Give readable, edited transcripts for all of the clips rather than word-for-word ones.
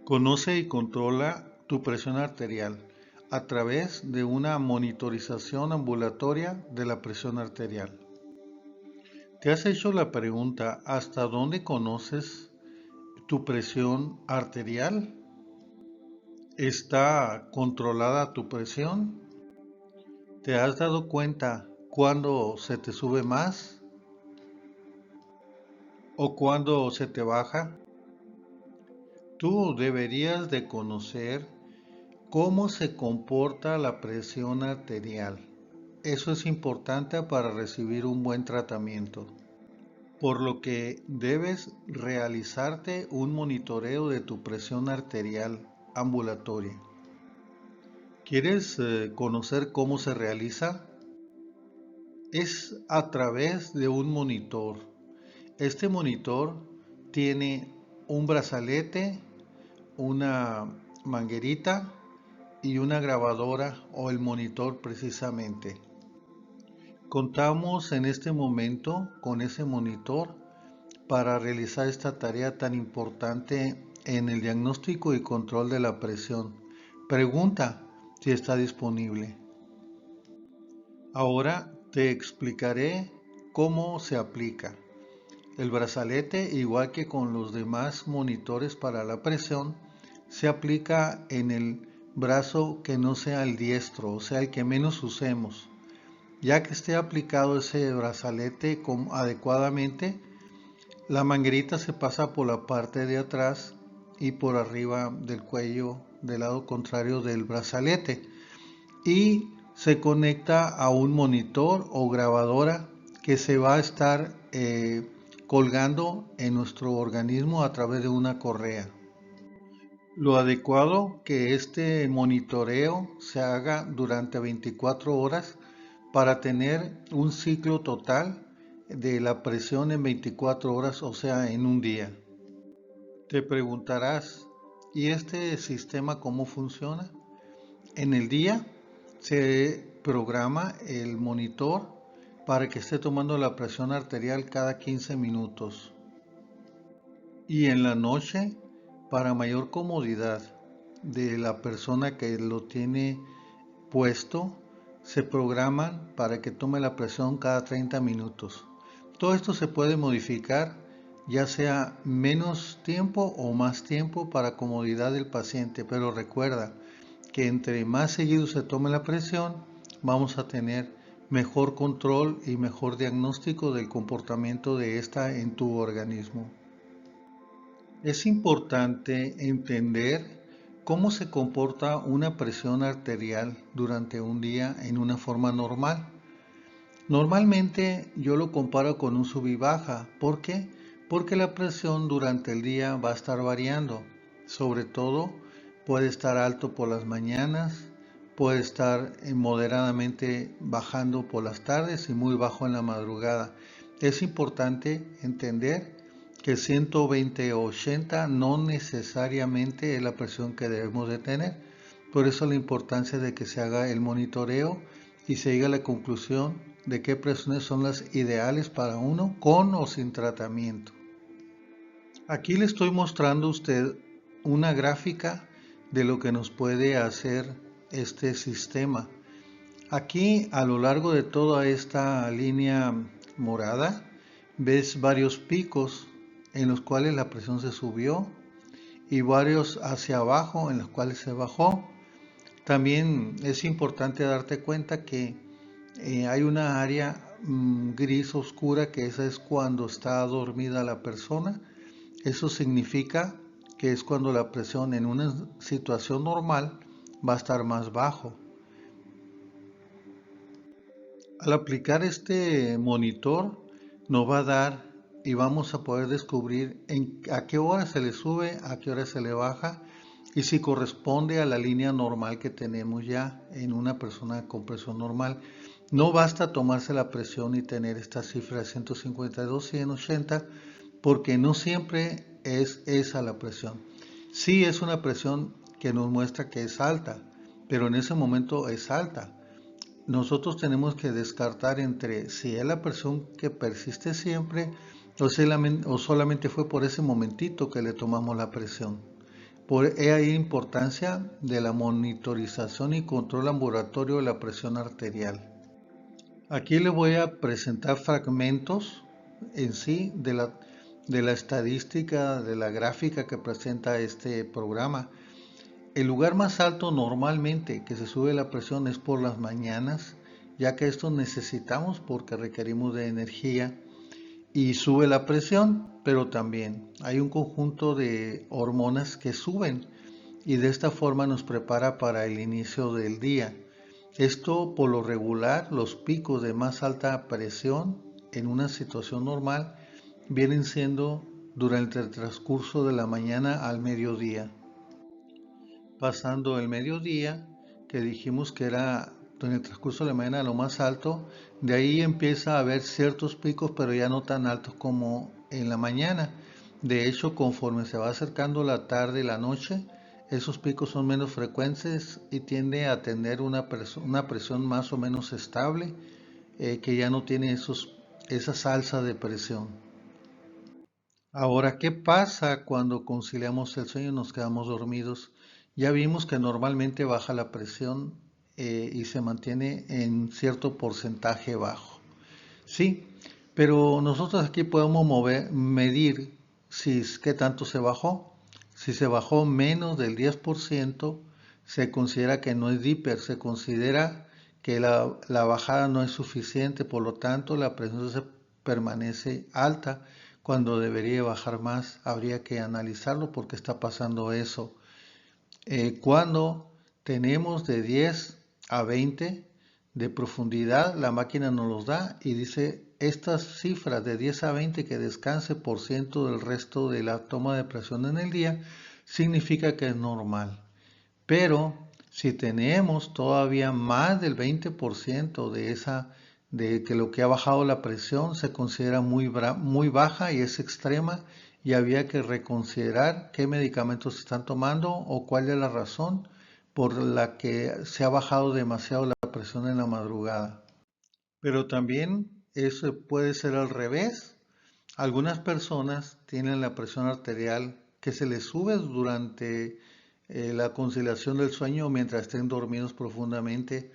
Conoce y controla tu presión arterial a través de una monitorización ambulatoria de la presión arterial. ¿Te has hecho la pregunta hasta dónde conoces tu presión arterial? ¿Está controlada tu presión? ¿Te has dado cuenta cuándo se te sube más o cuándo se te baja? Tú deberías de conocer cómo se comporta la presión arterial. Eso es importante para recibir un buen tratamiento, por lo que debes realizarte un monitoreo de tu presión arterial ambulatoria. ¿Quieres conocer cómo se realiza? Es a través de un monitor. Este monitor tiene un brazalete, una manguerita y una grabadora o el monitor precisamente. Contamos en este momento con ese monitor para realizar esta tarea tan importante en el diagnóstico y control de la presión. Pregunta si está disponible. Ahora te explicaré cómo se aplica. El brazalete, igual que con los demás monitores para la presión, se aplica en el brazo que no sea el diestro, o sea, el que menos usemos. Ya que esté aplicado ese brazalete adecuadamente, la manguerita se pasa por la parte de atrás y por arriba del cuello del lado contrario del brazalete y se conecta a un monitor o grabadora que se va a estar colgando en nuestro organismo a través de una correa. Lo adecuado que este monitoreo se haga durante 24 horas para tener un ciclo total de la presión en 24 horas, o sea, en un día. Te preguntarás, ¿y este sistema cómo funciona? En el día se programa el monitor para que esté tomando la presión arterial cada 15 minutos. Y en la noche, para mayor comodidad de la persona que lo tiene puesto, se programan para que tome la presión cada 30 minutos. Todo esto se puede modificar, ya sea menos tiempo o más tiempo para comodidad del paciente, pero recuerda que entre más seguido se tome la presión, vamos a tener mejor control y mejor diagnóstico del comportamiento de esta en tu organismo. Es importante entender cómo se comporta una presión arterial durante un día en una forma normal. Normalmente yo lo comparo con un sub y baja. ¿Por qué? Porque la presión durante el día va a estar variando. Sobre todo puede estar alto por las mañanas, puede estar moderadamente bajando por las tardes y muy bajo en la madrugada. Es importante entender que 120 o 80 no necesariamente es la presión que debemos de tener. Por eso la importancia de que se haga el monitoreo y se llegue a la conclusión de qué presiones son las ideales para uno con o sin tratamiento. Aquí le estoy mostrando a usted una gráfica de lo que nos puede hacer este sistema. Aquí a lo largo de toda esta línea morada ves varios picos en los cuales la presión se subió y varios hacia abajo en los cuales se bajó. También es importante darte cuenta que hay una área gris oscura que esa es cuando está dormida la persona. Eso significa que es cuando la presión en una situación normal va a estar más bajo. Al aplicar este monitor nos va a dar y vamos a poder descubrir a qué hora se le sube, a qué hora se le baja y si corresponde a la línea normal que tenemos ya en una persona con presión normal. No basta tomarse la presión y tener esta cifra de 152, 180 porque no siempre es esa la presión. Sí es una presión que nos muestra que es alta, pero en ese momento es alta. Nosotros tenemos que descartar entre si es la presión que persiste siempre o solamente fue por ese momentito que le tomamos la presión. He ahí la importancia de la monitorización y control ambulatorio de la presión arterial. Aquí les voy a presentar fragmentos en sí de la estadística, de la gráfica que presenta este programa. El lugar más alto normalmente que se sube la presión es por las mañanas, ya que esto necesitamos porque requerimos de energía y sube la presión, pero también hay un conjunto de hormonas que suben y de esta forma nos prepara para el inicio del día. Esto por lo regular, los picos de más alta presión en una situación normal vienen siendo durante el transcurso de la mañana al mediodía. Pasando el mediodía, que dijimos que era en el transcurso de la mañana lo más alto, de ahí empieza a haber ciertos picos, pero ya no tan altos como en la mañana. De hecho, conforme se va acercando la tarde y la noche, esos picos son menos frecuentes y tiende a tener una presión más o menos estable, que ya no tiene esas alzas de presión. Ahora, ¿qué pasa cuando conciliamos el sueño y nos quedamos dormidos? Ya vimos que normalmente baja la presión y se mantiene en cierto porcentaje bajo. Sí, pero nosotros aquí podemos medir si qué tanto se bajó. Si se bajó menos del 10%, se considera que no es DIPER, se considera que la bajada no es suficiente, por lo tanto la presión se permanece alta cuando debería bajar más. Habría que analizarlo porque está pasando eso. Cuando tenemos de 10 a 20 de profundidad, la máquina nos los da y dice estas cifras de 10 a 20 que descanse por ciento del resto de la toma de presión en el día, significa que es normal. Pero si tenemos todavía más del 20% de que lo que ha bajado la presión se considera muy baja y es extrema, y había que reconsiderar qué medicamentos se están tomando o cuál es la razón por la que se ha bajado demasiado la presión en la madrugada. Pero también eso puede ser al revés. Algunas personas tienen la presión arterial que se les sube durante la conciliación del sueño mientras estén dormidos profundamente,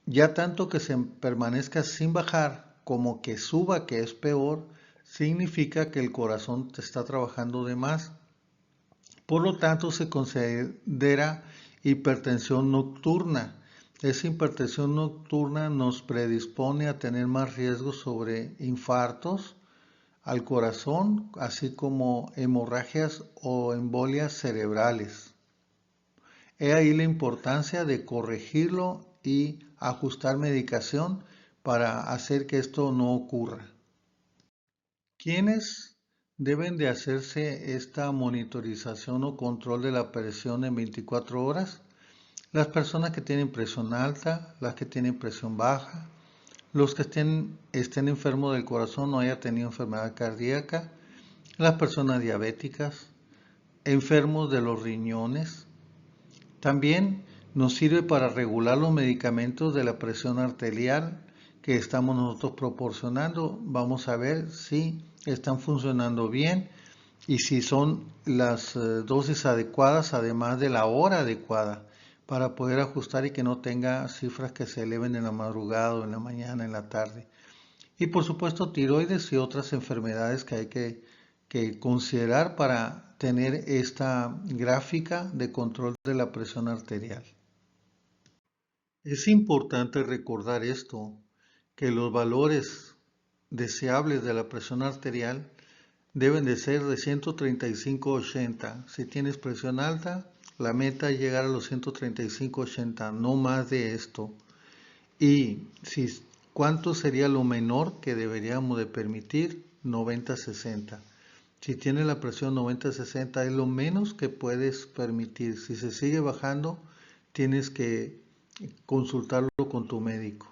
ya tanto que se permanezca sin bajar como que suba, que es peor, significa que el corazón te está trabajando de más. Por lo tanto, se considera hipertensión nocturna. Esa hipertensión nocturna nos predispone a tener más riesgos sobre infartos al corazón, así como hemorragias o embolias cerebrales. He ahí la importancia de corregirlo y ajustar medicación para hacer que esto no ocurra. ¿Quiénes deben de hacerse esta monitorización o control de la presión en 24 horas? Las personas que tienen presión alta, las que tienen presión baja, los que estén enfermos del corazón o haya tenido enfermedad cardíaca, las personas diabéticas, enfermos de los riñones. También nos sirve para regular los medicamentos de la presión arterial que estamos nosotros proporcionando. Vamos a ver si están funcionando bien y si son las dosis adecuadas, además de la hora adecuada, para poder ajustar y que no tenga cifras que se eleven en la madrugada o en la mañana, en la tarde. Y por supuesto tiroides y otras enfermedades que hay que considerar para tener esta gráfica de control de la presión arterial. Es importante recordar esto, que los valores deseables de la presión arterial deben de ser de 135/80. Si tienes presión alta, la meta es llegar a los 135/80, no más de esto. Y ¿cuánto sería lo menor que deberíamos de permitir? 90/60. Si tienes la presión 90/60 es lo menos que puedes permitir. Si se sigue bajando, tienes que consultarlo con tu médico.